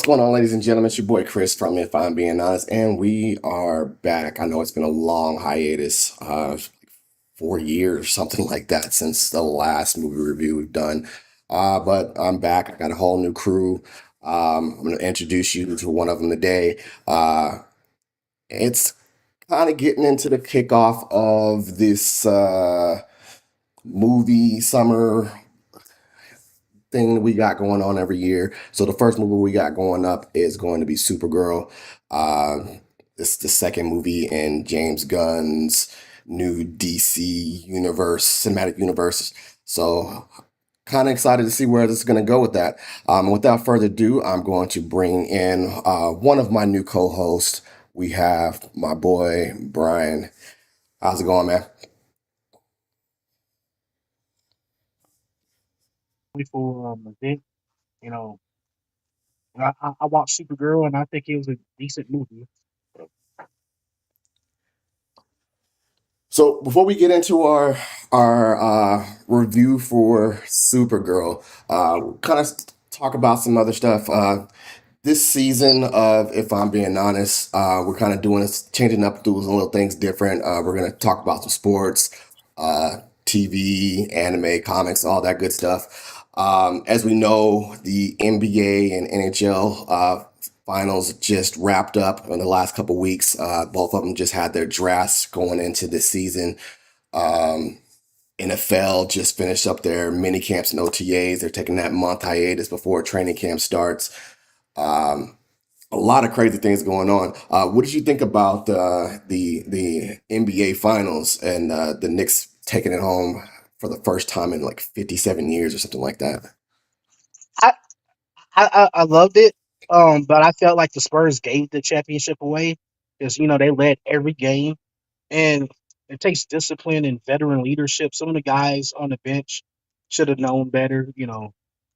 What's going on, ladies and gentlemen? It's your boy Chris from If I'm Being Honest, and we are back. I know it's been a long hiatus, 4 years, something like that, since the last movie review we've done. But I'm back. I got a whole new crew. I'm going to introduce you to one of them today. It's kind of getting into the kickoff of this movie summer thing we got going on every year. So the first movie we got going up is going to be Supergirl. It's the second movie in James Gunn's new DC universe, cinematic universe. So kind of excited to see where this is going to go with that. Without further ado, I'm going to bring in one of my new co-hosts. We have my boy Brian. How's it going, man? For event. You know, I watched Supergirl and I think it was a decent movie. So before we get into our review for Supergirl, kind of talk about some other stuff. This season of If I'm Being Honest, we're kind of doing this, changing up, doing some little things different. We're gonna talk about some sports, TV, anime, comics, all that good stuff. As we know, the NBA and NHL finals just wrapped up in the last couple weeks. Both of them just had their drafts going into this season. Um, NFL just finished up their mini camps and OTAs. They're taking that month hiatus before training camp starts. Um, a lot of crazy things going on. What did you think about the NBA finals and the Knicks taking it home for the first time in like 57 years or something like that? I, I loved it, but I felt like the Spurs gave the championship away because they led every game, and it takes discipline and veteran leadership. Some of the guys on the bench should have known better.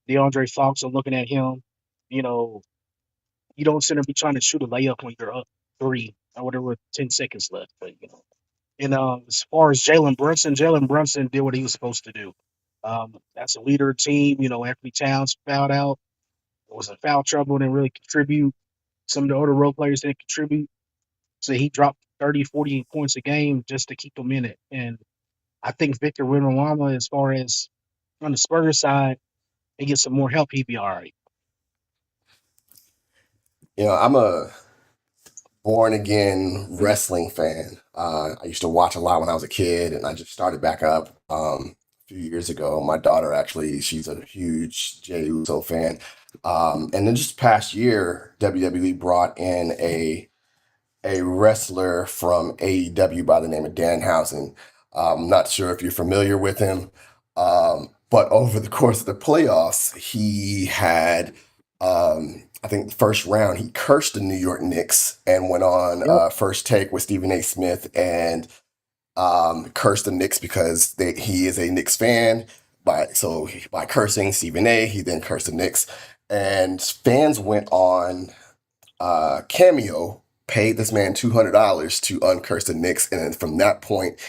DeAndre Fox. I'm looking at him. You know, you don't sit there and be trying to shoot a layup when you're up three or whatever with 10 seconds left. But And as far as Jalen Brunson did what he was supposed to do. That's a leader of the team. Anthony Towns fouled out, was in foul trouble, didn't really contribute. Some of the other role players didn't contribute. So he dropped 30, 40 points a game just to keep them in it. And I think Victor Wembanyama, as far as on the Spurs side, they get some more help, he'd be all right. I'm a born again wrestling fan. I used to watch a lot when I was a kid, and I just started back up a few years ago. My daughter actually, she's a huge Jey Uso fan. And then just past year, WWE brought in a wrestler from AEW by the name of Danhausen. I'm not sure if you're familiar with him, but over the course of the playoffs, he had, I think, the first round, he cursed the New York Knicks and went on Yep. First Take with Stephen A. Smith and cursed the Knicks because he is a Knicks fan. By cursing Stephen A., he then cursed the Knicks, and fans went on Cameo, paid this man $200 to uncurse the Knicks, and then from that point,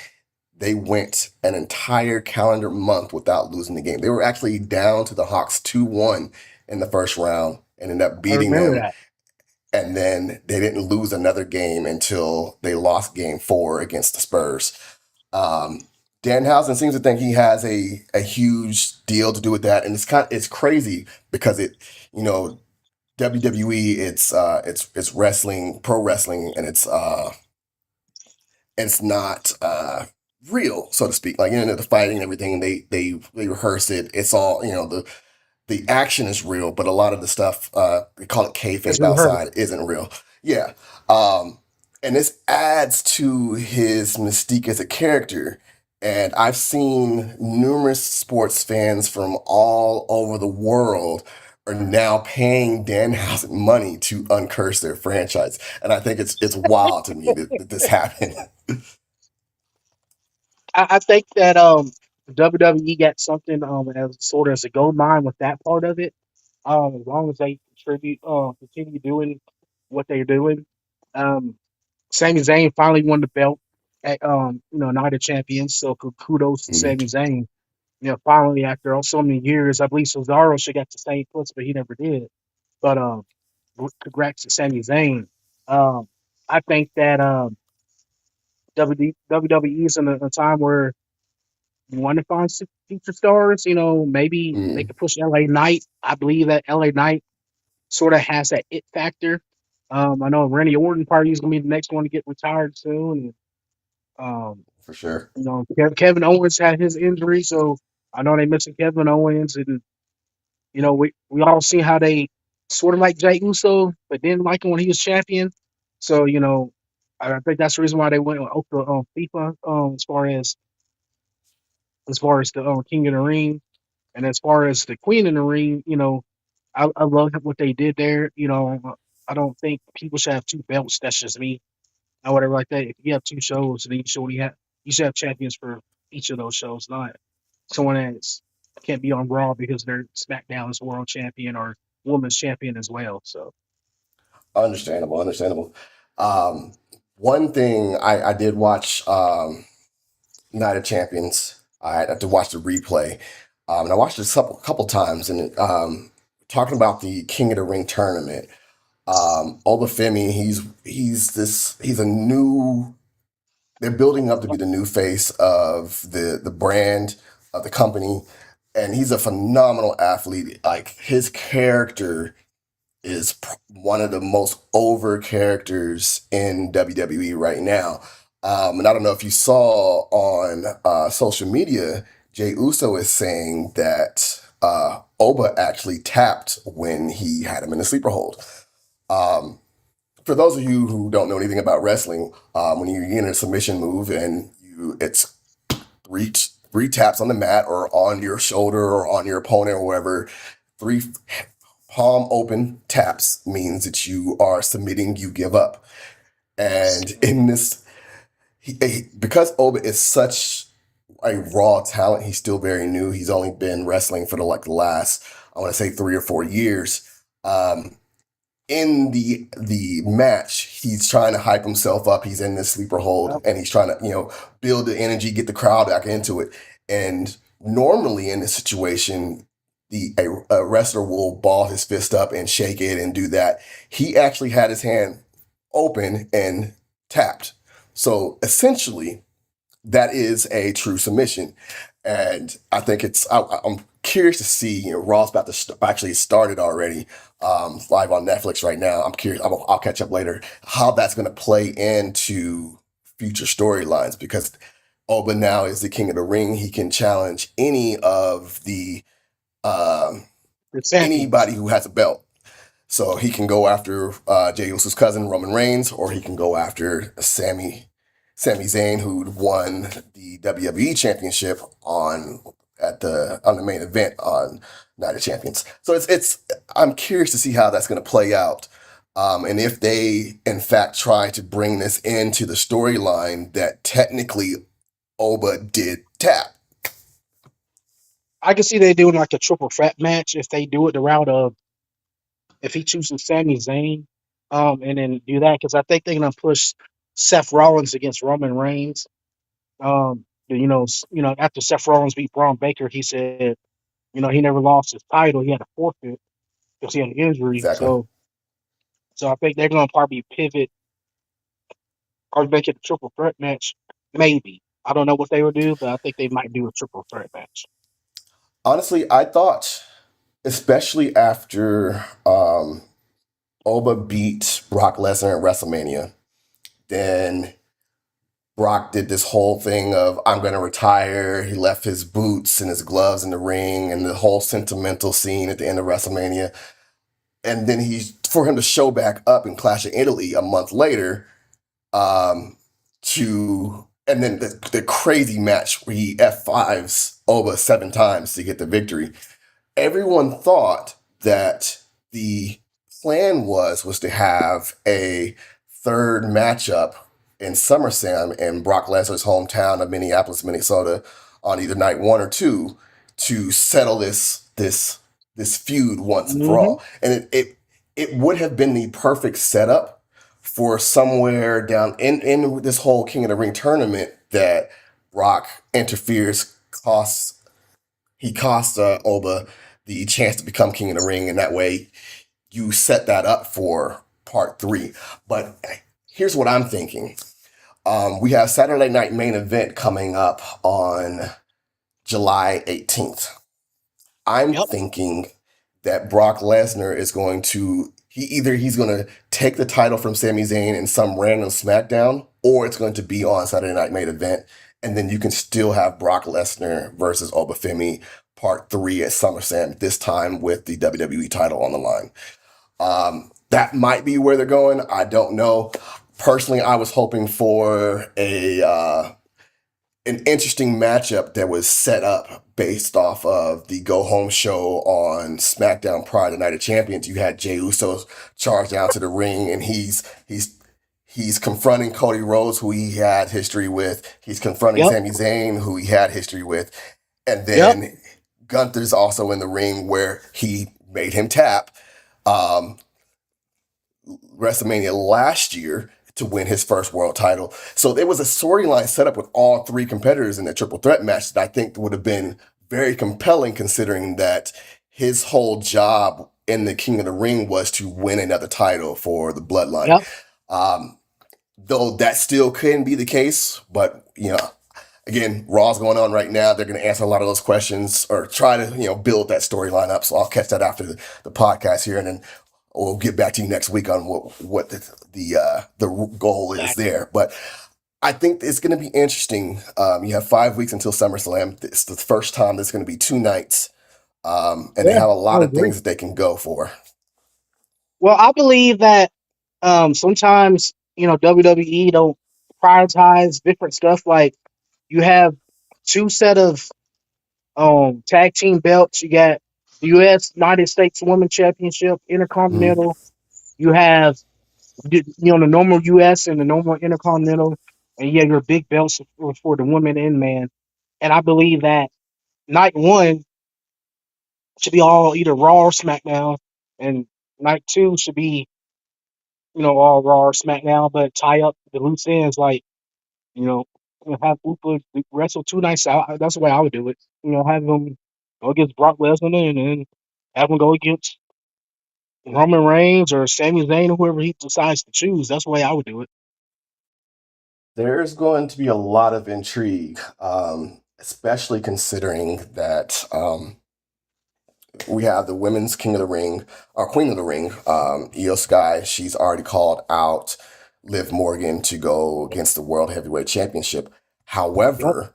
they went an entire calendar month without losing the game. They were actually down to the Hawks 2-1 in the first round and ended up I beating remember them. that. And then they didn't lose another game until they lost game four against the Spurs. Um, Danhausen seems to think he has a huge deal to do with that, and it's crazy because you know WWE, it's wrestling, pro wrestling, and it's not real, so to speak. Like the fighting and everything, they rehearse it. It's all the action is real, but a lot of the stuff they call it It's kayfabe rehearsed. outside isn't real. Yeah, um, and this adds to his mystique as a character. And I've seen numerous sports fans from all over the world are now paying Danhausen money to uncurse their franchise, and I think it's wild to me that this happened. I think that WWE got something as sort of as a gold mine with that part of it. As long as they continue doing what they're doing. Um, Sami Zayn finally won the belt at Night of Champions, so kudos to Mhm. Sami Zayn. Finally after so many years, I believe Cesaro should got the same puts, but he never did. But congrats to Sami Zayn. Um, I think that WWE is in a time where you want to find future stars. You know, maybe they Mm, could push LA Knight. I believe that LA Knight sort of has that it factor. I know Randy Orton probably is going to be the next one to get retired soon. And, for sure. Kevin Owens had his injury, so I know they missing Kevin Owens, and we all see how they sort of like Jey Uso, but didn't like him when he was champion. So I think that's the reason why they went with FIFA as far as the King of the Ring, and as far as the Queen in the Ring. I love what they did there. I don't think people should have two belts. That's just me, or whatever like that. If you have two shows, then you should have champions for each of those shows, not someone that's can't be on Raw because they're SmackDown's world champion or women's champion as well. So Understandable, understandable. Um, One thing I did watch Night of Champions. I had to watch the replay, and I watched it a couple times. And talking about the King of the Ring tournament, Obafemi, he's a new. They're building up to be the new face of the brand of the company, and he's a phenomenal athlete. Like his character is one of the most over characters in WWE right now. And I don't know if you saw on social media, Jay Uso is saying that Oba actually tapped when he had him in the sleeper hold. Um, for those of you who don't know anything about wrestling, when you get in a submission move and it's three taps on the mat or on your shoulder or on your opponent or whatever, three palm open taps means that you are submitting, you give up. And in this, because Oba is such a raw talent, he's still very new. He's only been wrestling for the last, I want to say 3 or 4 years. Um, in the match, he's trying to hype himself up. He's in this sleeper hold, yep, and he's trying to build the energy, get the crowd back into it. And normally in this situation, a wrestler will ball his fist up and shake it and do that. He actually had his hand open and tapped. So essentially, that is a true submission. And I think I'm curious to see, Raw's about to actually started already, live on Netflix right now. I'm curious, I'll catch up later, how that's going to play into future storylines because Oba now is the king of the ring. He can challenge any of the, um, the champions. anybody who has a belt. So he can go after Jey Uso's cousin Roman Reigns, or he can go after Sami Zayn, who won the WWE Championship on the main event on Night of Champions. So it's I'm curious to see how that's going to play out, and if they in fact try to bring this into the storyline that technically Oba did tap. I can see they doing like a triple threat match if they do it the route of if he chooses Sami Zayn, and then do that because I think they're gonna push Seth Rollins against Roman Reigns. After Seth Rollins beat Braun Baker, he said, he never lost his title. He had a forfeit because he had an injury. Exactly. So I think they're gonna probably pivot or make it a triple threat match. Maybe I don't know what they would do, but I think they might do a triple threat match. Honestly, I thought, especially after Oba beat Brock Lesnar at WrestleMania, then Brock did this whole thing of I'm going to retire. He left his boots and his gloves in the ring, and the whole sentimental scene at the end of WrestleMania. And then for him to show back up in Clash of Italy a month later, um, and then the crazy match where he F5s Oba 7 times to get the victory. Everyone thought that the plan was to have a third matchup in SummerSlam in Brock Lesnar's hometown of Minneapolis, Minnesota, on either night one or two to settle this feud once and for Hmm. all. And it would have been the perfect setup for somewhere down in this whole King of the Ring tournament that Brock interferes, costs Oba the chance to become King of the Ring, and that way you set that up for part three. But here's what I'm thinking. We have Saturday night main event coming up on July 18th. I'm Yep. thinking that Brock Lesnar is going to he's going to take the title from Sami Zayn in some random SmackDown, or it's going to be on Saturday Night Main Event, and then you can still have Brock Lesnar versus Obafemi Part Three at SummerSlam. This time with the WWE title on the line. That might be where they're going. I don't know. Personally, I was hoping for a an interesting matchup that was set up based off of the go home show on SmackDown prior to Night of Champions. You had Jey Uso charge down to the ring, and he's confronting Cody Rhodes, who he had history with. He's confronting Yep. Sami Zayn, who he had history with, and Yep. then Gunther's also in the ring where he made him tap. Um, WrestleMania last year to win his first world title. So there was a storyline set up with all three competitors in the triple threat match that I think would have been very compelling, considering that his whole job in the King of the Ring was to win another title for the Bloodline. Yep. Um, though that still couldn't be the case, but again, Raw's going on right now. They're going to answer a lot of those questions or try to, build that storyline up. So I'll catch that after the podcast here, and then we'll get back to you next week on what the goal is Exactly. there. But I think it's going to be interesting. You have 5 weeks until SummerSlam. It's the first time there's going to be two nights, and they Yeah, have a I lot of agree. things that they can go for. Well, I believe that sometimes WWE don't prioritize different stuff. Like you have two set of tag team belts. You got the U.S. United States Women's Championship, Mhm. Intercontinental. You have the normal U.S. and the normal Intercontinental, and you have your big belts for the women and man. And I believe that night one should be all either Raw or SmackDown, and night two should be all Raw or SmackDown, but tie up the loose ends like you know have Upa wrestle 2 nights out. That's the way I would do it. Have him go against Brock Lesnar and then have him go against Roman Reigns or Sami Zayn or whoever he decides to choose. That's the way I would do it. There's going to be a lot of intrigue, especially considering that we have the women's King of the Ring, or Queen of the Ring, Io Sky. She's already called out Liv Morgan to go against the World Heavyweight Championship. Yep. However,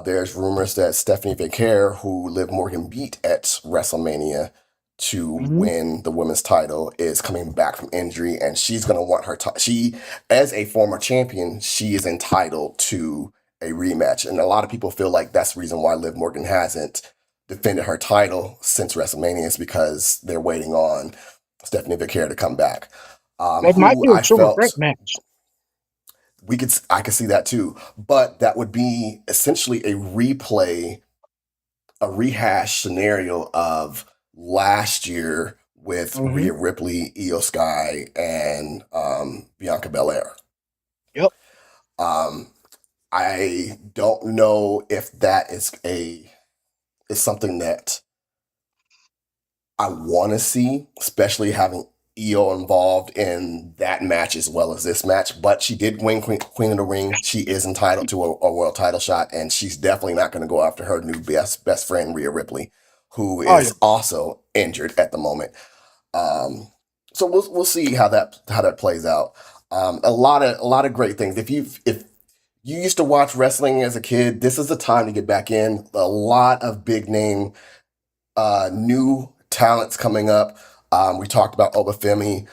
there's rumors that Stephanie Becker, who Liv Morgan beat at WrestleMania to Hmm. win the women's title, is coming back from injury, and she's going to want her. She, as a former champion, she is entitled to a rematch, and a lot of people feel like that's the reason why Liv Morgan hasn't defended her title since WrestleMania is because they're waiting on Stephanie Becker to come back. It might Who be a I triple threat felt match. I could see that too, but that would be essentially a rehash scenario of last year with Hmm. Rhea Ripley, Io Sky, and Bianca Belair. Yep. Um, I don't know if that is something that I want to see, especially having Io involved in that match as well as this match. But she did win Queen of the Ring. She is entitled to a world title shot, and she's definitely not going to go after her new best friend Rhea Ripley, who Oh yeah. is also injured at the moment. Um, so we'll see how that plays out. A lot of great things. If you used to watch wrestling as a kid, this is the time to get back in. A lot of big name new talents coming up. We talked about Obafemi.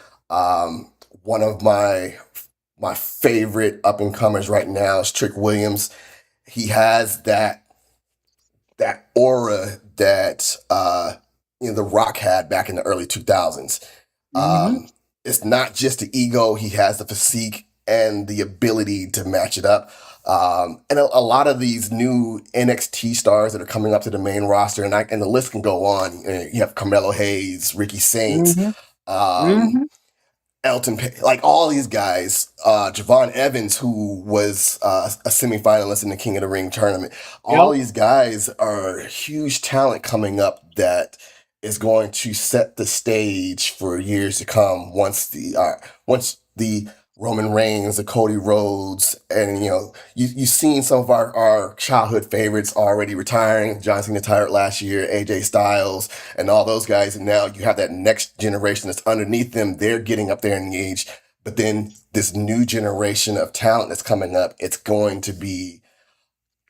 One of my favorite up and comers right now is Trick Williams. He has that aura that The Rock had back in the early 2000s. Hmm. It's not just the ego; he has the physique and the ability to match it up. And a lot of these new NXT stars that are coming up to the main roster, and the list can go on. You have Carmelo Hayes, Ricky Saints, Hmm. um, Hmm. like all these guys, Javon Evans, who was a semifinalist in the King of the Ring tournament. All Yep. these guys are huge talent coming up that is going to set the stage for years to come once the Roman Reigns, the Cody Rhodes, and you've seen some of our childhood favorites already retiring. John Cena retired last year, AJ Styles, and all those guys, and now you have that next generation that's underneath them. They're getting up there in age, but then this new generation of talent that's coming up, it's going to be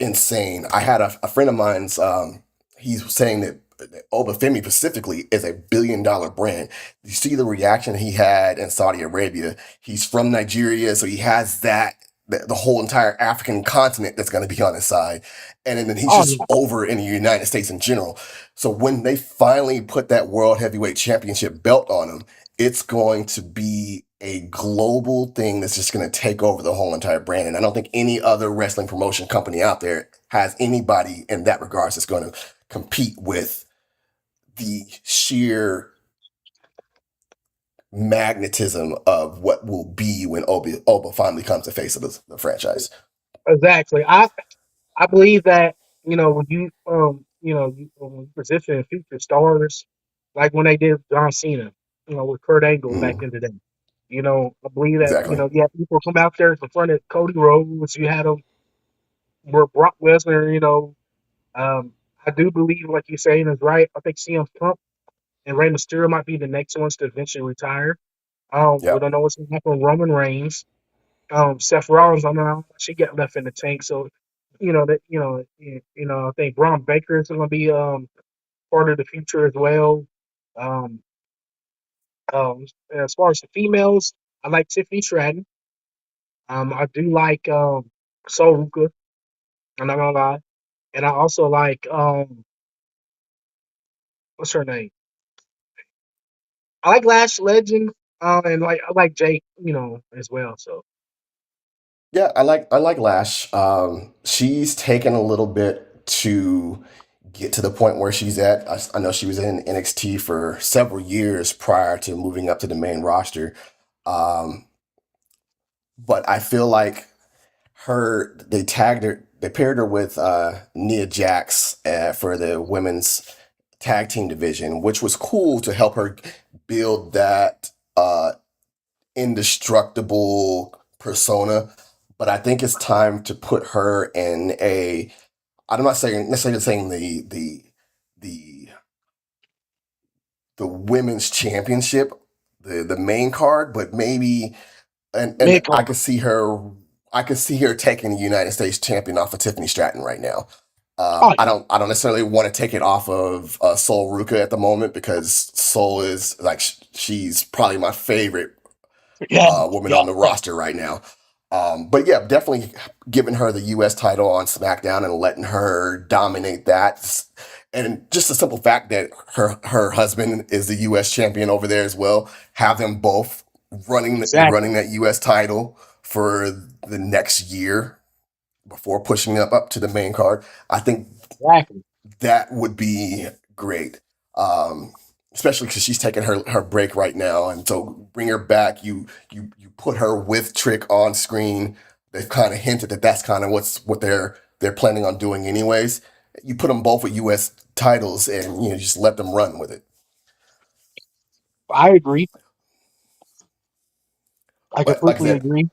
insane. I had a friend of mine's. He's saying that Obafemi specifically is $1 billion brand. You see the reaction he had in Saudi Arabia. He's from Nigeria, so he has the whole entire African continent that's going to be on his side, and then he's Oh just yeah, over in the United States in general. So when they finally put that World Heavyweight Championship belt on him, it's going to be a global thing that's just going to take over the whole entire brand. And I don't think any other wrestling promotion company out there has anybody in that regards that's going to compete with the sheer magnetism of what will be when Oba finally becomes the face of the franchise. exactly. I believe that when when you position future stars, like when they did John Cena, with Kurt Angle back Mhm. in the day. I believe that Exactly. you had people come out there in front of Cody Rhodes. You had them where Brock Lesnar. I do believe, like you're saying, is right. I think CM Punk and Rey Mysterio might be the next ones to eventually retire. We Yep. don't know what's going to happen with Roman Reigns. Seth Rollins, I don't know how much he got left in the tank. So, I think Braun Baker is going to be part of the future as well. Um, as far as the females, I like Tiffany Stratton. I do like Sol Ruka. I'm not gonna lie, and I also like what's her name? I like Lash Legend, and I like Jake, as well. So Yeah, I like Lash. She's taken a little bit to get to the point where she's at. I know she was in NXT for several years prior to moving up to the main roster. Um, but I feel like they paired her with Nia Jax for the women's tag team division, which was cool to help her build that indestructible persona. But I think it's time to put her in a. I'm not saying necessarily saying the the women's championship, the main card, but maybe and mid I card. could see her. I could see her taking the United States champion off of Tiffany Stratton right now. Oh I yeah, don't. I don't necessarily want to take it off of Sol Ruka at the moment because Sol is like she's probably my favorite yeah, woman yeah, on the yeah. roster right now. But yeah, definitely giving her the U.S. title on SmackDown and letting her dominate that. And just the simple fact that her husband is the U.S. champion over there as well. Have them both running Exactly, that U.S. title for the next year before pushing up to the main card. I think exactly. that would be great. Um, Especially because she's taking her break right now, and so bring her back. You put her with Trick on screen. They've kind of hinted that that's kind of what they're planning on doing anyways. You put them both with U.S. titles, and just let them run with it. I agree. I But like I completely said, agree.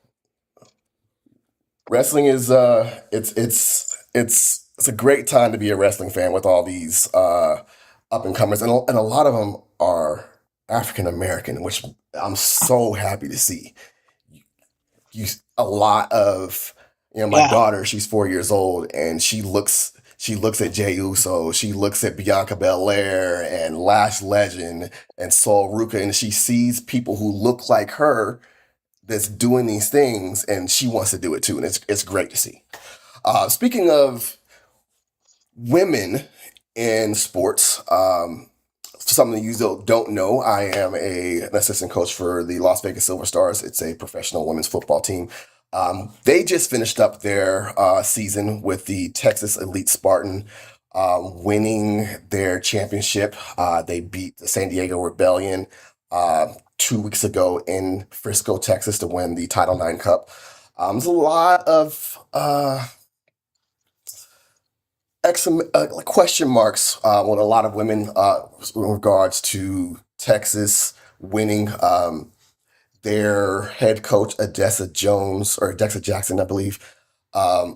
wrestling is it's a great time to be a wrestling fan with all these up and comers, and a lot of them are African American, which I'm so happy to see. You A lot of my Yeah, daughter, she's 4 years old, and she looks at Jey Uso, she looks at Bianca Belair and Lash Legend and Sol Ruka, and she sees people who look like her that's doing these things, and she wants to do it too, and it's great to see. Speaking of women in sports, something you don't know, I am an assistant coach for the Las Vegas Silver Stars. It's a professional women's football team. They just finished up their season with the Texas Elite Spartan, winning their championship. They beat the San Diego Rebellion 2 weeks ago in Frisco, Texas, to win the Title IX Cup. There's a lot of like question marks with a lot of women in regards to Texas winning. Their head coach, Odessa Jones, or Odessa Jackson, I believe,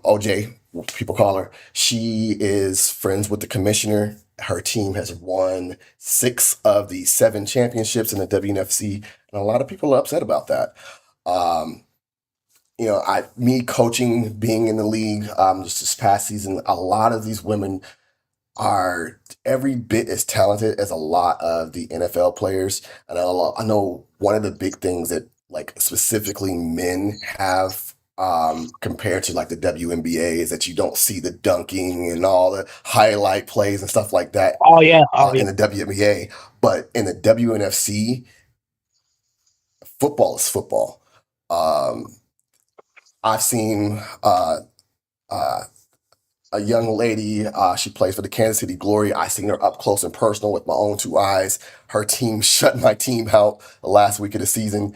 OJ, people call her. She is friends with the commissioner. Her team has won 6 of the 7 championships in the WNFC, and a lot of people are upset about that. Um, me coaching, being in the league, just this past season, a lot of these women are every bit as talented as a lot of the NFL players. And I know one of the big things that like specifically men have compared to like the WNBA is that you don't see the dunking and all the highlight plays and stuff like that Oh yeah, oh yeah. in the WNBA. But in the WNFC, football is football. Um, I've seen uh, a young lady. She plays for the Kansas City Glory. I seen her up close and personal with my own 2 eyes. Her team shut my team out the last week of the season.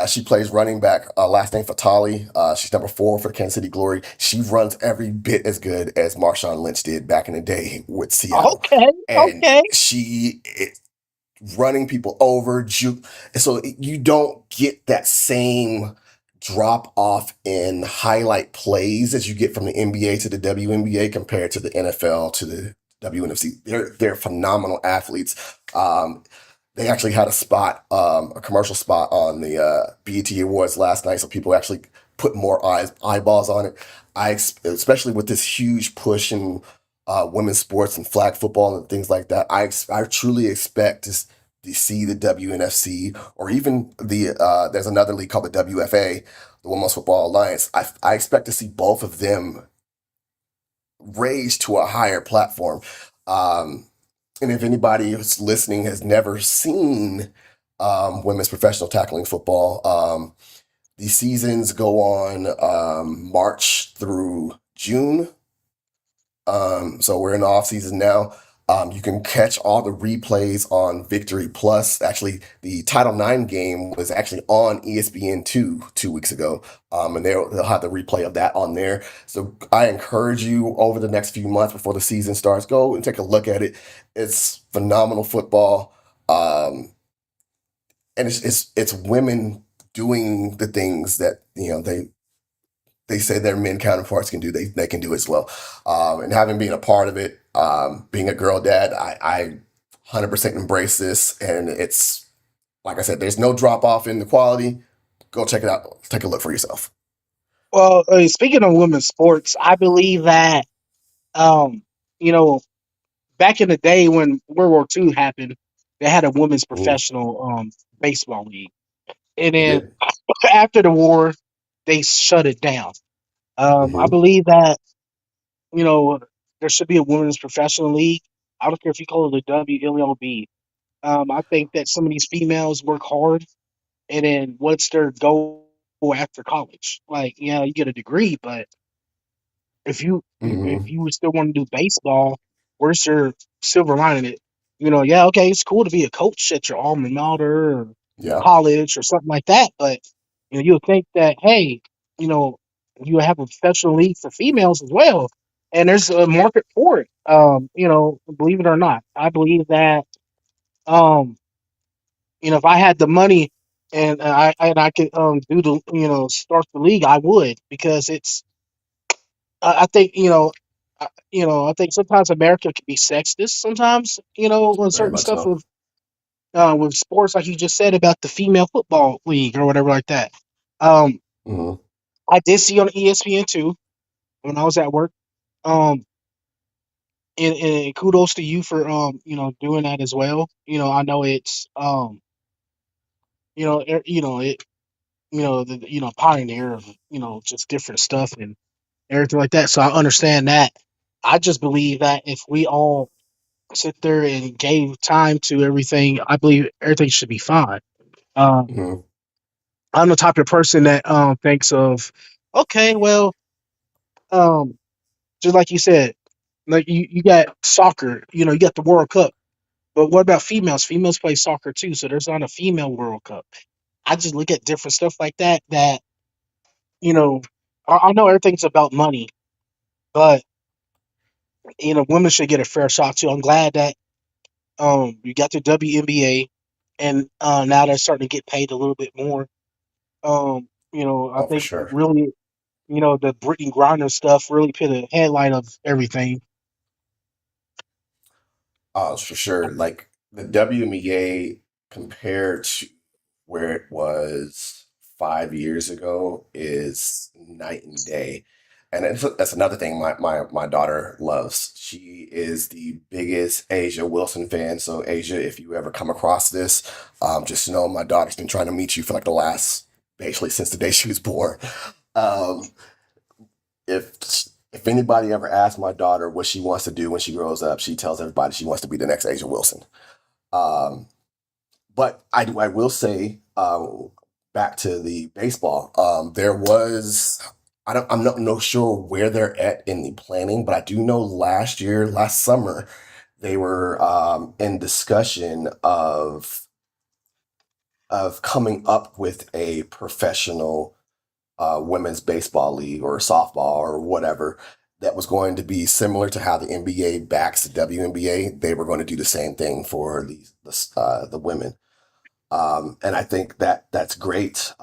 She plays running back. Last name Fatali. She's number 4 for the Kansas City Glory. She runs every bit as good as Marshawn Lynch did back in the day with Seattle, Okay, and okay. she running people over, juke. And so you don't get that same drop off in highlight plays as you get from the NBA to the WNBA compared to the NFL to the WNFC. They're phenomenal athletes. They actually had a spot, a commercial spot on the BET Awards last night, so people actually put more eyeballs on it. Especially with this huge push in women's sports and flag football and things like that. I truly expect to see the WNFC or even there's another league called the WFA, the Women's Football Alliance. I expect to see both of them raised to a higher platform. Um, and if anybody who's listening has never seen women's professional tackling football, the seasons go on March through June. So we're in the off season now. You can catch all the replays on Victory Plus. Actually, the Title IX game was actually on ESPN 2 weeks ago, and they'll have the replay of that on there. So I encourage you over the next few months before the season starts, go and take a look at it. It's phenomenal football, and it's women doing the things that they say their men counterparts can do, they can do as well. And having been a part of it, being a girl dad, I 100% embrace this. And it's, like I said, there's no drop off in the quality. Go check it out. Take a look for yourself. Well, speaking of women's sports, I believe that um, you know, back in the day when World War II happened, they had a women's Mhm. professional baseball league, and They then did. after the war, they shut it down. I Hmm. believe that you know there should be a women's professional league. I don't care if you call it the WLLB. I think that some of these females work hard, and then what's their goal after college? Like, yeah, you get a degree, but if Hmm. you would still want to do baseball, where's your silver lining? It, yeah, okay, it's cool to be a coach at your alma mater or Yeah. college or something like that, but you'll think that hey, you know, you have a professional league for females as well, and there's a market for it. Believe it or not, I believe that um, if I had the money and I could do the start the league, I would because I think I think sometimes America can be sexist sometimes on Very certain much stuff so. with sports like you just said about the female football league or whatever like that. Um, Hmm. I did see on ESPN too when I was at work. Um, and kudos to you for doing that as well. I know it's it the pioneer of just different stuff and everything like that. So I understand that. I just believe that if we all sit there and gave time to everything, I believe everything should be fine. Um, Hmm. I'm the type of person that thinks of, okay, well, um, just like you said, like you got soccer, you got the World Cup, but what about females? Females play soccer too, so there's not a female World Cup. I just look at different stuff like that. You know, I know everything's about money, but Women should get a fair shot too. I'm glad that you got the WNBA, and now they're starting to get paid a little bit more. I Oh, for think sure. really, the Brittany Griner stuff really put a headline of everything. Oh, for sure. Like the WNBA compared to where it was 5 years ago is night and day. And that's another thing my daughter loves. She is the biggest Asia Wilson fan. So Asia, if you ever come across this, just know my daughter's been trying to meet you for like the last, basically since the day she was born. Um, if if anybody ever asks my daughter what she wants to do when she grows up, she tells everybody she wants to be the next Asia Wilson. Um, but I will say, back to the baseball, there was, I'm not no sure where they're at in the planning, but I do know last summer, they were in discussion of coming up with a professional women's baseball league or softball or whatever that was going to be similar to how the NBA backs the WNBA. They were going to do the same thing for the women. And I think that that's great.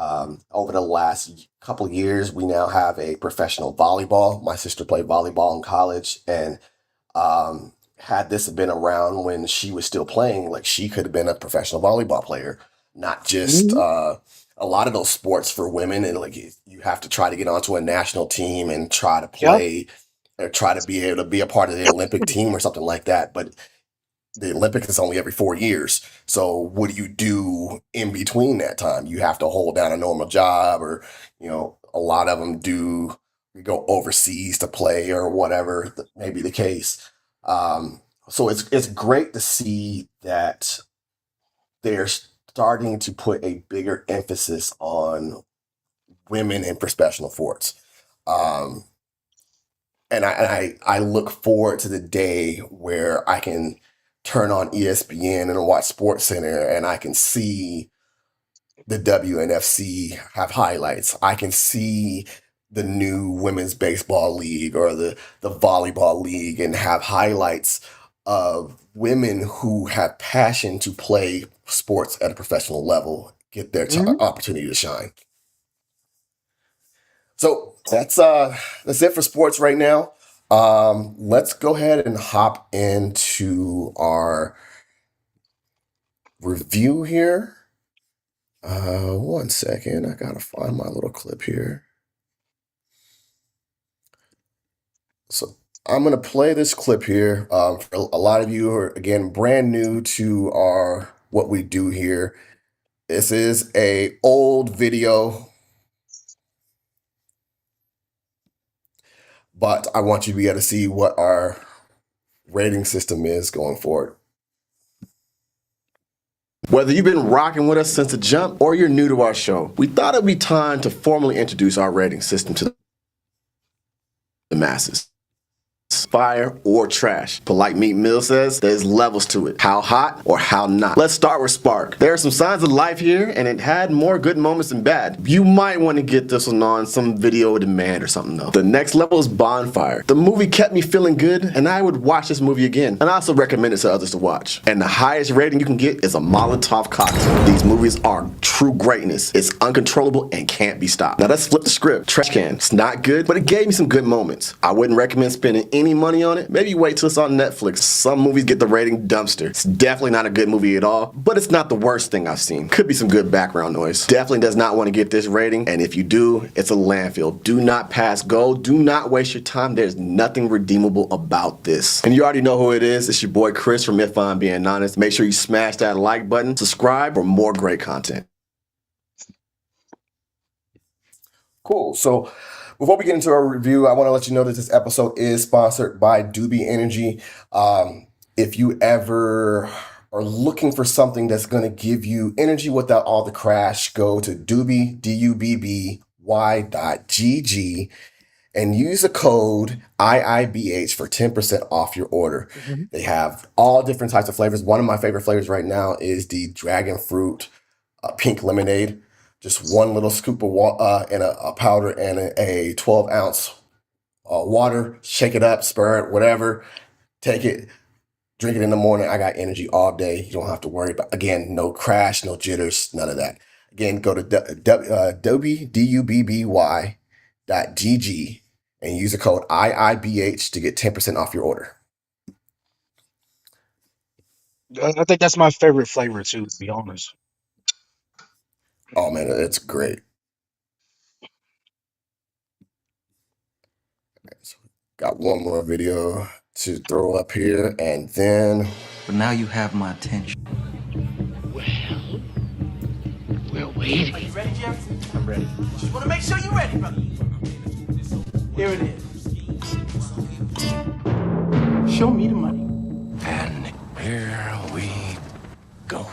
Over the last couple of years, we now have a professional volleyball. My sister played volleyball in college, and had this been around when she was still playing, like she could have been a professional volleyball player, not just Hmm. a lot of those sports for women. And like you have to try to get onto a national team and try to Yep. play or try to be able to be a part of the Olympic team or something like that. But the Olympics is only every 4 years. So what do you do in between that time? You have to hold down a normal job, or a lot of them do go overseas to play or whatever may be the case. So it's great to see that they're starting to put a bigger emphasis on women in professional sports. Um, and I look forward to the day where I can turn on ESPN and watch Sports Center and I can see the WNFC have highlights. I can see the new women's baseball league or the volleyball league and have highlights of women who have passion to play sports at a professional level get their Hmm. opportunity to shine. So that's it for sports right now. Let's go ahead and hop into our review here. One second, I gotta find my little clip here. So I'm gonna play this clip here. For a lot of you who are again brand new to our what we do here. This is a old video, but I want you to be able to see what our rating system is going forward. Whether you've been rocking with us since the jump or you're new to our show, we thought it'd be time to formally introduce our rating system to the masses. Fire or trash. But like Meat Mill says, there's levels to it. How hot or how not. Let's start with Spark. There are some signs of life here, and it had more good moments than bad. You might want to get this one on some video demand or something though. The next level is Bonfire. The movie kept me feeling good, and I would watch this movie again. And I also recommend it to others to watch. And the highest rating you can get is a Molotov cocktail. These movies are true greatness. It's uncontrollable and can't be stopped. Now let's flip the script. Trash Can. It's not good, but it gave me some good moments. I wouldn't recommend spending any money on it. Maybe wait till it's on Netflix. Some movies get the rating dumpster. It's definitely not a good movie at all, but it's not the worst thing I've seen. Could be some good background noise. Definitely does not want to get this rating, and if you do, it's a landfill. Do not pass go. Do not waste your time. There's nothing redeemable about this. And you already know who it is. It's your boy Chris from If I'm Being Honest. Make sure you smash that like button, subscribe for more great content. Cool. So before we get into our review, I want to let you know that this episode is sponsored by Doobie Energy. If you ever are looking for something that's going to give you energy without all the crash, go to Doobie, DUBBY.GG, and use the code IIBH for 10% off your order. Hmm. They have all different types of flavors. One of my favorite flavors right now is the dragon fruit pink lemonade. Just one little scoop of water and a powder and a 12-ounce water, shake it up, spur it, whatever. Take it, drink it in the morning. I got energy all day. You don't have to worry about, again, no crash, no jitters, none of that. Again, go to Dubby, Dubby .gg and use the code IIBH to get 10% off your order. I think that's my favorite flavor too, to be honest. Oh man, it's great. So got one more video to throw up here, and then But now you have my attention. Well, we're waiting. Are you ready, Jefferson? I'm ready. Just want to make sure you're ready, brother. Here it is. Show me the money. And here we go.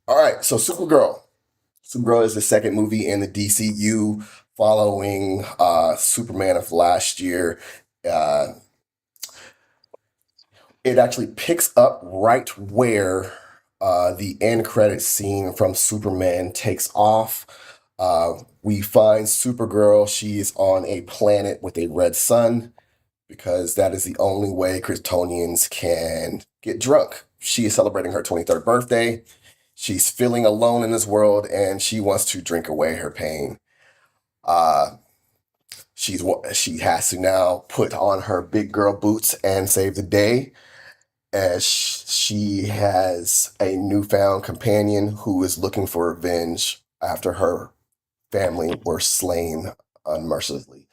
all right, so Supergirl. Supergirl is the second movie in the DCU following Superman of last year. Uh, it actually picks up right where the end credit scene from Superman takes off. We find Supergirl. She's on a planet with a red sun because that is the only way Kryptonians can get drunk. She is celebrating her 23rd birthday. She's feeling alone in this world and she wants to drink away her pain. Uh, she has to now put on her big girl boots and save the day as she has a newfound companion who is looking for revenge after her family were slain unmercifully.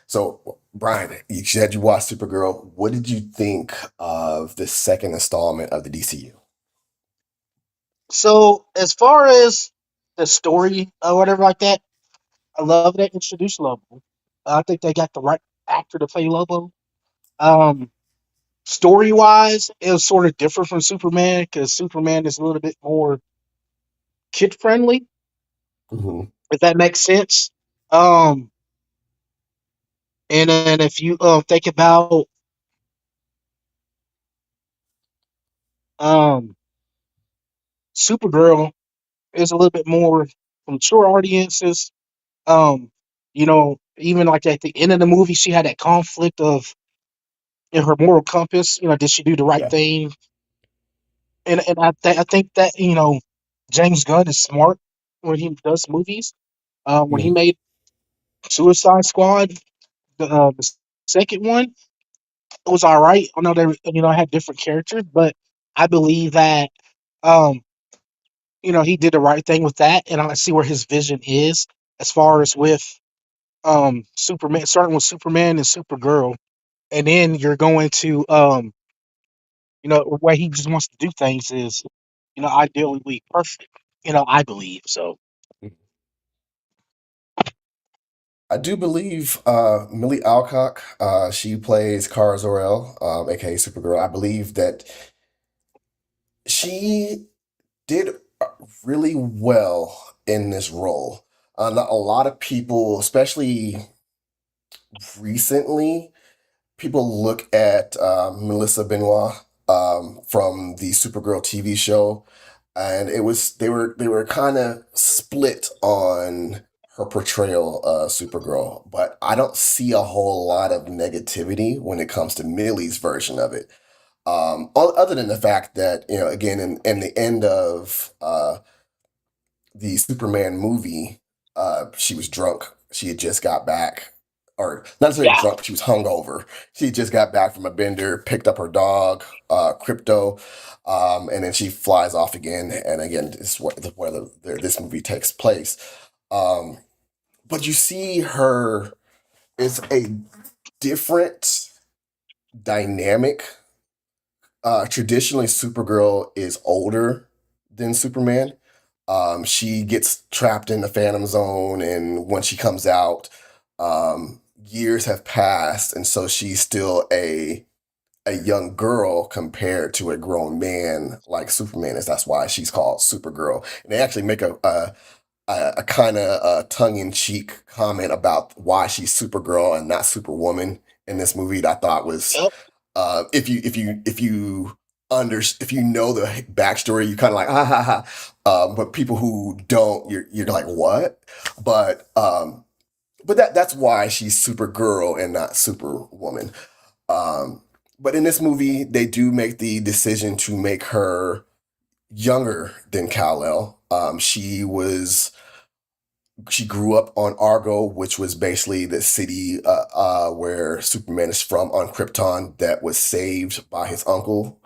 So, Brian, you said you watched Supergirl. What did you think of the second installment of the DCU? So as far as the story or whatever like that, I love that introduced Lobo. I think they got the right actor to play Lobo. Um, Story wise, it was sort of different from Superman because Superman is a little bit more kid friendly, Hmm. if that makes sense. Um, and then if you think about um, Supergirl, is a little bit more for mature audiences. Um, even like at the end of the movie, she had that conflict of in her moral compass. Did she do the right Yeah. thing? And I think that James Gunn is smart when he does movies. When he Mhm. made Suicide Squad, the second one, it was all right. I know they had different characters, but I believe that um he did the right thing with that, and I see where his vision is as far as with Superman, starting with Superman and Supergirl, and then you're going to the way he just wants to do things is ideally perfect. I believe so. I do believe Millie Alcock, she plays Kara Zor-El, aka Supergirl. I believe that she did really well in this role. Not a lot of people, especially recently, people look at Melissa Benoit from the Supergirl TV show, and they were kind of split on her portrayal of Supergirl. But I don't see a whole lot of negativity when it comes to Millie's version of it. Other than the fact that again, in the end of the Superman movie, she was drunk. She had just got back, or not necessarily Yeah. drunk, but she was hungover. She just got back from a bender, picked up her dog, Crypto, and then she flies off again. And again, this is where this movie takes place. Um, but you see her, it's a different dynamic. Traditionally, Supergirl is older than Superman. She gets trapped in the Phantom Zone, and when she comes out, years have passed, and so she's still a young girl compared to a grown man like Superman is. That's why she's called Supergirl. And they actually make a kind of tongue in cheek comment about why she's Supergirl and not Superwoman in this movie that I thought was Yep. if you if you know the backstory, you kind of like ha ha ha. But people who don't, you're like what? But that's why she's Supergirl and not Superwoman. Um, but in this movie, they do make the decision to make her younger than Kal-El. She grew up on Argo, which was basically the city where Superman is from on Krypton that was saved by his uncle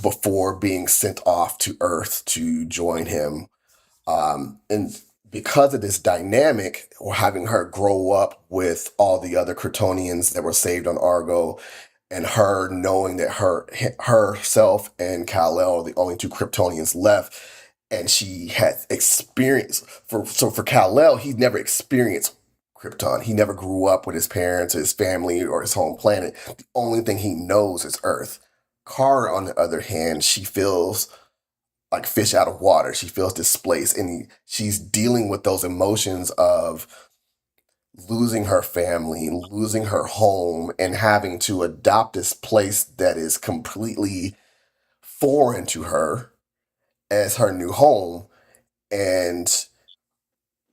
before being sent off to Earth to join him. And because of this dynamic, or having her grow up with all the other Kryptonians that were saved on Argo, and her knowing that herself and Kal-El are the only two Kryptonians left, and she had experience for Kal-El, he's never experienced Krypton. He never grew up with his parents, or his family, or his home planet. The only thing he knows is Earth. Kara, on the other hand, she feels like fish out of water. She feels displaced, and she's dealing with those emotions of losing her family, losing her home, and having to adopt this place that is completely foreign to her as her new home. And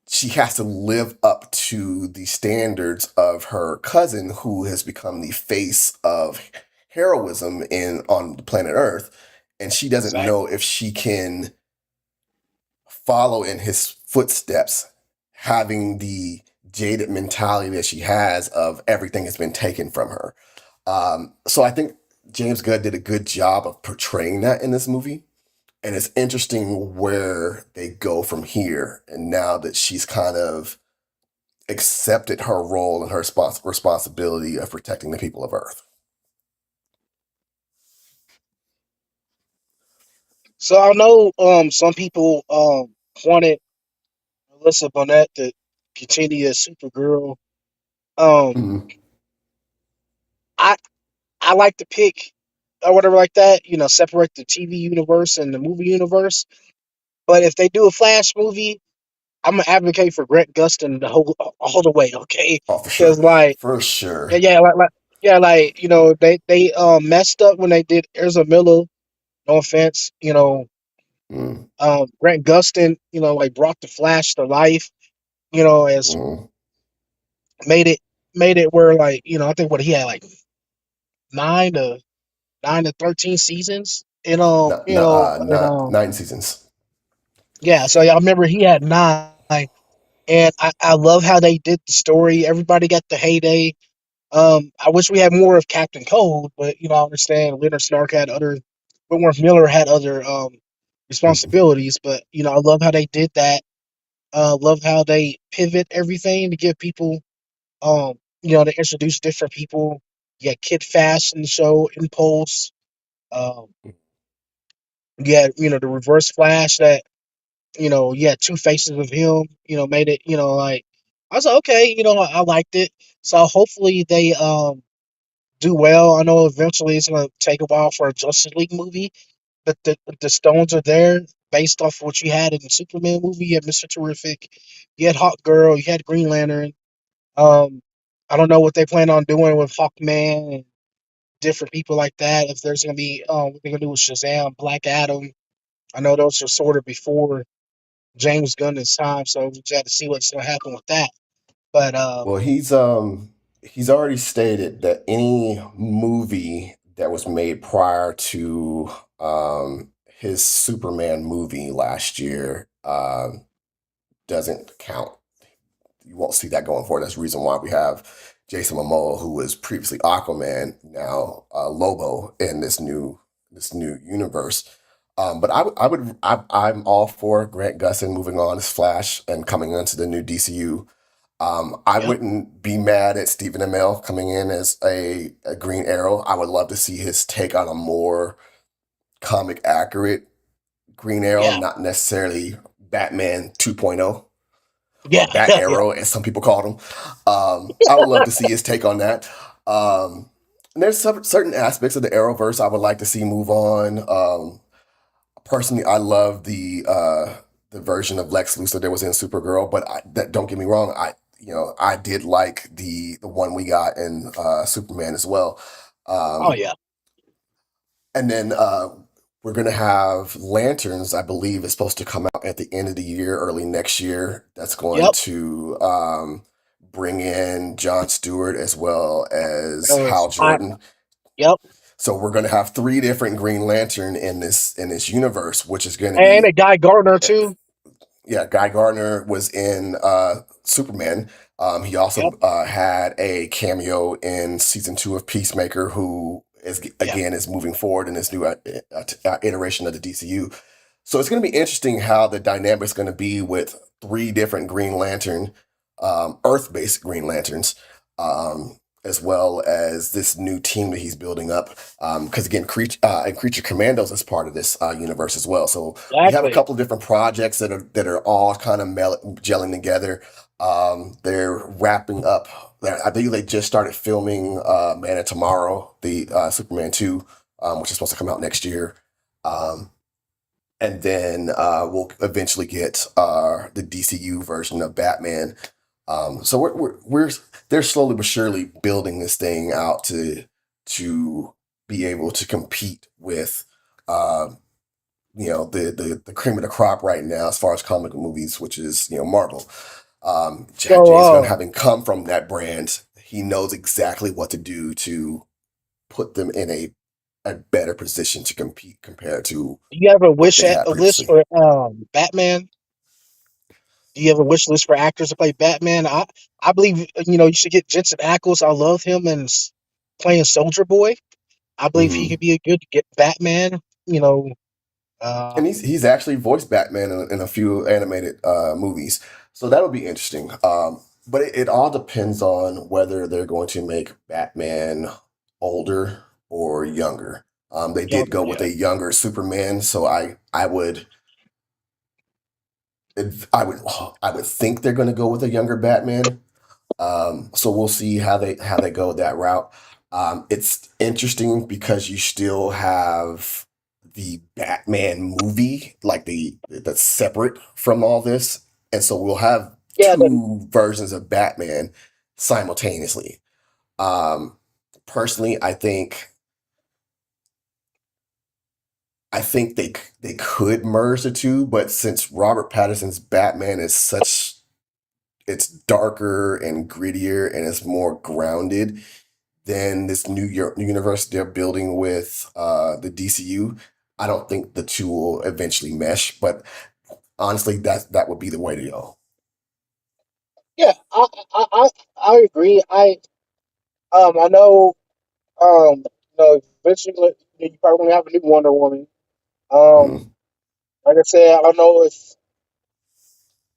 she has to live up to the standards of her cousin, who has become the face of heroism on the planet Earth. And she doesn't Exactly. know if she can follow in his footsteps, having the jaded mentality that she has of everything has been taken from her. So I think James Gunn did a good job of portraying that in this movie. And it's interesting where they go from here. And now that she's kind of accepted her role and her responsibility of protecting the people of Earth. So I know some people wanted Alyssa Bonet to continue as Supergirl. Um Mhm. I I like to pick or whatever like that, separate the TV universe and the movie universe. But if they do a Flash movie, I'm gonna advocate for Grant Gustin the whole all the way, okay? Oh, for Because sure. like For sure. yeah, yeah, yeah, like they messed up when they did Ezra Miller. No offense, Mm, Grant Gustin, like brought the Flash to life. As mm. made it made it where like I think what he had like 9 to 13 seasons. Not, not, not 9 seasons. Yeah. So yeah, I remember he had 9, and I love how they did the story. Everybody got the heyday. I wish we had more of Captain Cold, but I understand Leonard Stark had other, Whitworth Miller had other Mhm. responsibilities. But I love how they did that. Love how they pivot everything to give people, to introduce different people. You had Kid Fast in the show, Impulse. Um, you had the Reverse Flash that you had two faces of him. Made it like I was like okay, I liked it. So hopefully they do well. I know eventually it's gonna take a while for a Justice League movie, but the stones are there based off what you had in the Superman movie. You had Mr. Terrific, you had Hawk Girl, you had Green Lantern. Um, I don't know what they plan on doing with Hawkman and different people like that. If there's gonna be what they're gonna do with Shazam, Black Adam. I know those are sort of before James Gunn's time, so we just have to see what's gonna happen with that. But Well, he's already stated that any movie that was made prior to his Superman movie last year doesn't count. You won't see that going forward. That's the reason why we have Jason Momoa, who was previously Aquaman, now Lobo in this new universe. But I'm all for Grant Gustin moving on as Flash and coming into the new DCU. I yep, wouldn't be mad at Stephen Amell coming in as a Green Arrow. I would love to see his take on a more comic accurate Green Arrow, yeah, not necessarily Batman 2.0 yeah, or Bat yeah, yeah. Arrow, as some people called him. I would love to see his take on that. And there's certain aspects of the Arrowverse I would like to see move on. Personally, I love the version of Lex Luthor that was in Supergirl, but don't get me wrong, I did like the one we got in Superman as well. Oh Um, yeah, And then we're going to have Lanterns, I believe, is supposed to come out at the end of the year, early next year. That's going Yep. to bring in Jon Stewart as well as Uh, Hal I, Jordan. yep. So we're going to have three different Green Lantern in this universe, which is going to And be a Guy Gardner too. yeah. Guy Gardner was in Superman. He Yep. also had a cameo in season 2 of Peacemaker, who is Yeah. again is moving forward in this new iteration of the DCU. So it's going to be interesting how the dynamic's going to be with three different Green Lantern, Earth-based Green Lanterns, as well as this new team that he's building up. Because again, and Creature Commandos is part of this universe as well. So we have a Exactly. couple of different projects that are all kind of gelling together. They're wrapping up. I think they just started filming Man of Tomorrow, the Superman 2, which is supposed to come out next year. And then we'll eventually get the DCU version of Batman. So we're they're slowly but surely building this thing out to be able to compete with uh, the cream of the crop right now as far as comic movies, which is Marvel. So, James Gunn, having come from that brand, he knows exactly what to do to put them in a better position to compete compared to do you have what they had a list previously. for Batman? Do you have a wish list for actors to play Batman? I believe you should get Jensen Ackles. I love him and playing Soldier Boy. I believe he Hmm. could be a good get Batman. You know, And uh, he's actually voiced Batman in a few animated movies, so that'll be interesting. But it all depends on whether they're going to make Batman older or younger. They did younger, go with yeah. a younger Superman, so I would think they're going to go with a younger Batman. So we'll see how they go that route. It's interesting because you still have the Batman movie, like that's separate from all this, and so we'll have Yeah, two versions of Batman simultaneously. Um, Personally, I think they could merge the two, but since Robert Pattinson's Batman is such it's darker and grittier and it's more grounded than this universe they're building with the DCU. I don't think the two will eventually mesh, but honestly, that would be the way to go. yeah. I agree. I know eventually you probably gonna have a new Wonder Woman. Um, Mhm. like I said, I don't know if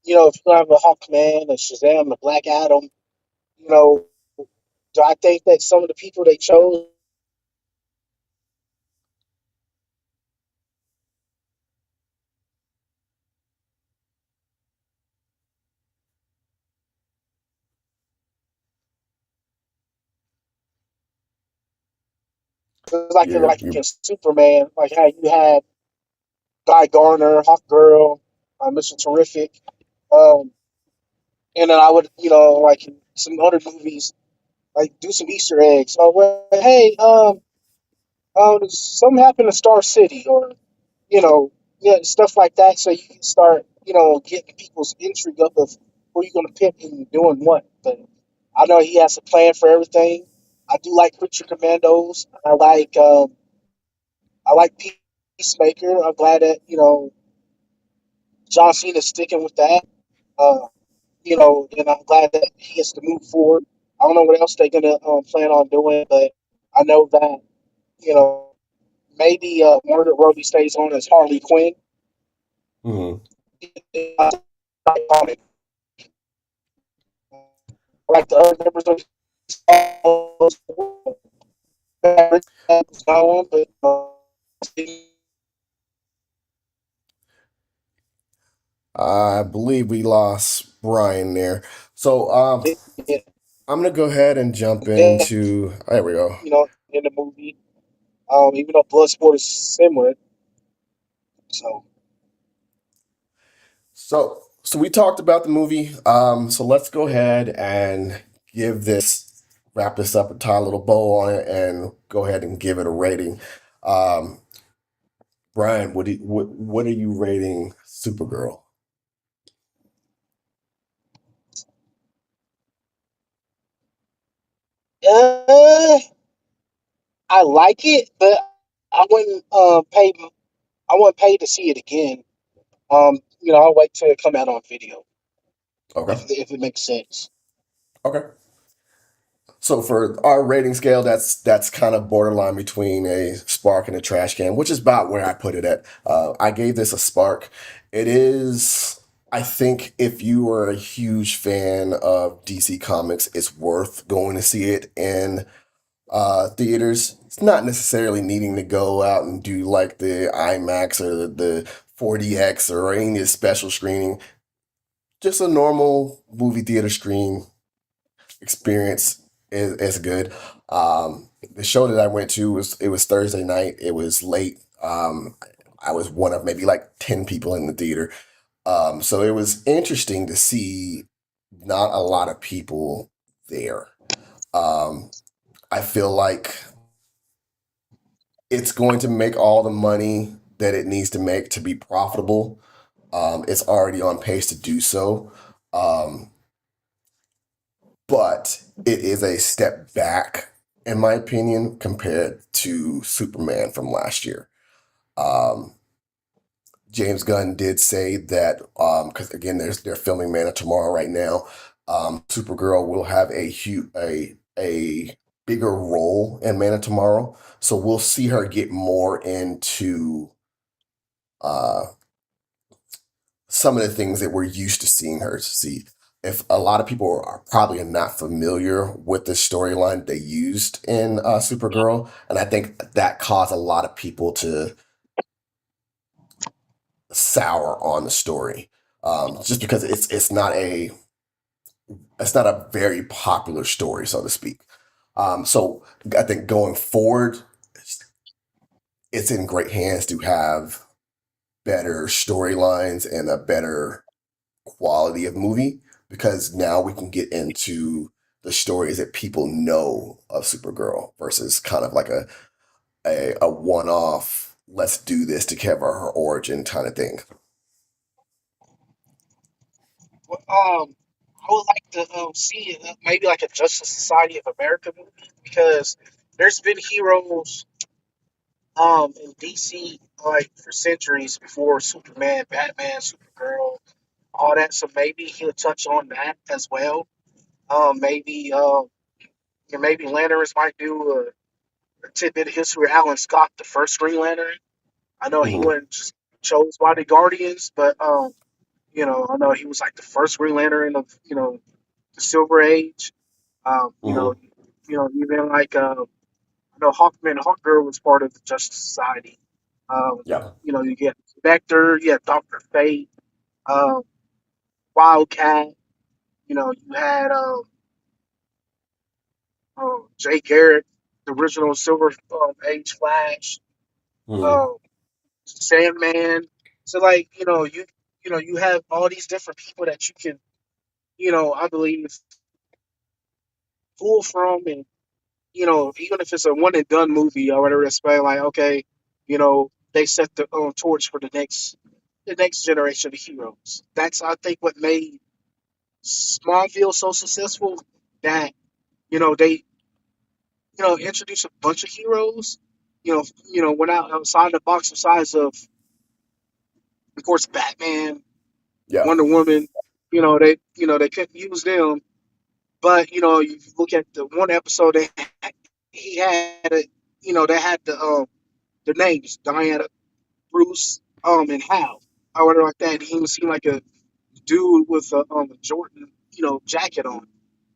you have a Hawkman, a Shazam, a Black Adam. You know, do I think that some of the people they chose You're like you against Superman, like how you had Guy Garner, Hawkgirl, Mr. Terrific, um, and then I would like in some other movies like do some Easter eggs. Oh, well, hey, something happened to Star City, or you know, yeah, stuff like that, so you can start getting people's intrigue up of who you're gonna pick and doing what. But I know he has a plan for everything. I do like Creature Commandos. I like Peacemaker. I'm glad that John Cena's sticking with that. Uh, and I'm glad that he has to move forward. I don't know what else they're gonna plan on doing, but I know that you know maybe Margaret Robbie stays on as Harley Quinn. mhm. Like the other members of but I believe we lost Brian there. So I'm gonna go ahead and jump into. There we go. in the movie, even though Bloodsport is similar. So So we talked about the movie. So let's go ahead and wrap this up and tie a little bow on it, and go ahead and give it a rating. Um, Brian, what are you rating Supergirl? Uh, I like it, but I wouldn't pay. I wouldn't pay to see it again. I'll wait till it come out on video Okay. if it makes sense. Okay. So for our rating scale, that's kind of borderline between a spark and a trash can, which is about where I put it at. I gave this a spark. It is, I think, if you are a huge fan of DC Comics, it's worth going to see it in theaters. It's not necessarily needing to go out and do like the IMAX or the 4DX or any special screening. Just a normal movie theater screen experience is good. The show that I went to was Thursday night. It was late. I was one of maybe like 10 people in the theater. So it was interesting to see not a lot of people there. Um, I feel like it's going to make all the money that it needs to make to be profitable. It's already on pace to do so. Um, but it is a step back, in my opinion, compared to Superman from last year. Um, James Gunn did say that because again, they're filming Man of Tomorrow right now. Supergirl will have a bigger role in Man of Tomorrow, so we'll see her get more into uh, some of the things that we're used to seeing her see. If a lot of people are probably not familiar with the storyline they used in Supergirl, and I think that caused a lot of people to sour on the story, just because it's not a very popular story, so to speak. So I think going forward, it's in great hands to have better storylines and a better quality of movie because now we can get into the stories that people know of Supergirl versus kind of like a one off. Let's do this to cover her origin kind of thing. Well, I would like to see maybe like a Justice Society of America movie because there's been heroes in DC like for centuries before Superman, Batman, Supergirl, all that. So maybe he'll touch on that as well. Maybe maybe Lanterns might do a tidbit of history of Alan Scott, the first Green Lantern. I know he Hmm. wasn't just chose by the Guardians, but I know he was like the first Green Lantern of the Silver Age. Um, you know, Hmm. even like I know Hawkman and Hawkgirl was part of the Justice Society. Um, Yeah. you get Spectre, you have Doctor Fate, um, Wildcat. You had Jay Garrick, the original Silver Age Flash, Hmm. um, Sandman. So like you have all these different people that you can I believe pull from, and even if it's a one and done movie or whatever, it's like okay, they set the torch for the next generation of heroes. That's I think what made Smallville so successful that they introduced a bunch of heroes. Went outside the box of size of course Batman, Yeah. Wonder Woman. They couldn't use them, but you look at the one episode he had they had the names Diana, Bruce, and Hal, or whatever like that. He seemed like a dude with a Jordan, jacket on.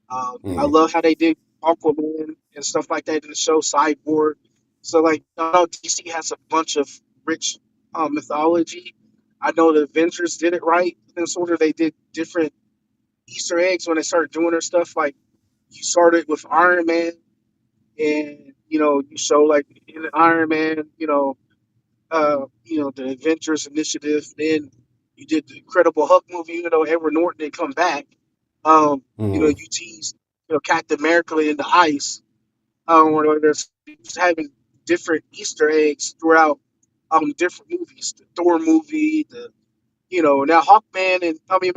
I Hmm. love how they did Aquaman and stuff like that in the show, Cyborg. So like, I know DC has a bunch of rich mythology. I know the Avengers did it right, and sort of they did different Easter eggs when they started doing their stuff. Like you started with Iron Man, and you show like in Iron Man, the Avengers Initiative. Then you did the Incredible Hulk movie, even though Edward Norton didn't come back. Hmm. You teased, Captain America in the ice. Where there's having different Easter eggs throughout different movies. The Thor movie, the now Hawkman and Hawkeye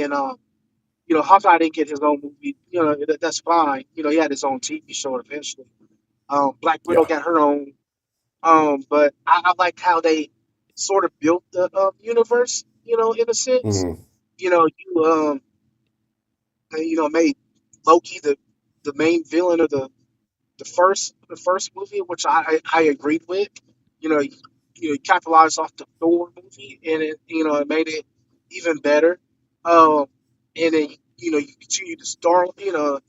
and Hawkeye didn't get his own movie. That's fine. He had his own TV show eventually. Black Widow Yeah. got her own. But I like how they sort of built the universe. In a sense. Hmm. You made Loki the main villain of the first movie, which I agreed with. You capitalized off the Thor movie, and it made it even better. Um, and then you continue to start the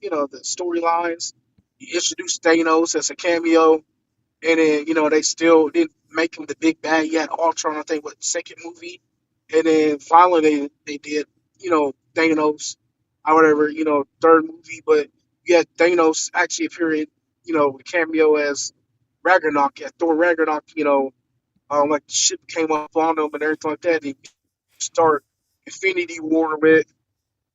storylines. You introduced Thanos as a cameo, and then they still didn't make him the big bad. You had Ultron, I think, what second movie, and then finally they did Thanos or whatever third movie, but you had Thanos actually appearing cameo as Ragnarok at Thor Ragnarok. Like the ship came up on them and everything like that. And you start Infinity War with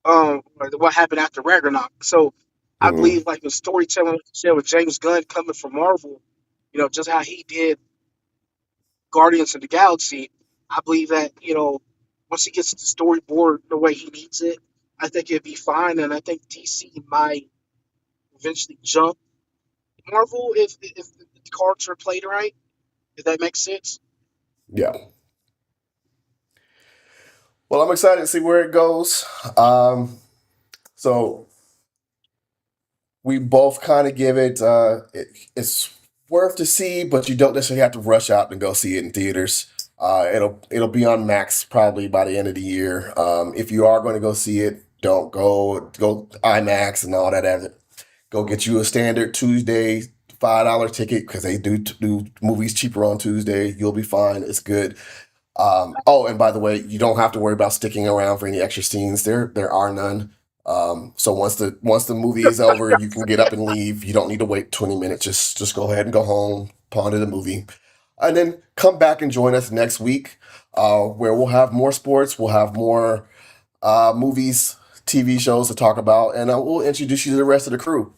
what happened after Ragnarok. So I Hmm. believe like the storytelling like you said, with James Gunn coming from Marvel, just how he did Guardians of the Galaxy, I believe that, once he gets the storyboard the way he needs it, I think it'd be fine. And I think DC might eventually jump Marvel if the cards are played right, if that makes sense. Yeah. Well, I'm excited to see where it goes. So we both kind of give it's worth to see, but you don't necessarily have to rush out and go see it in theaters. It'll be on Max probably by the end of the year. If you are going to go see it, don't go IMAX and all that. Go get you a standard Tuesday $5 ticket because they do movies cheaper on Tuesday. You'll be fine. It's good. Oh, and by the way, you don't have to worry about sticking around for any extra scenes. There are none. So once the movie is over, you can get up and leave. You don't need to wait 20 minutes. Just go ahead and go home, ponder the movie, and then come back and join us next week, where we'll have more sports. We'll have more movies, TV shows to talk about, and we'll introduce you to the rest of the crew.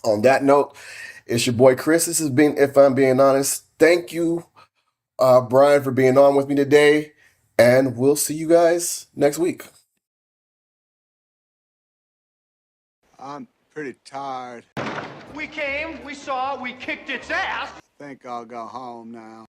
On that note, it's your boy Chris. This has been If I'm Being Honest. Thank you, Brian, for being on with me today, and we'll see you guys next week. I'm pretty tired. We came, we saw, we kicked its ass. Think I'll go home now.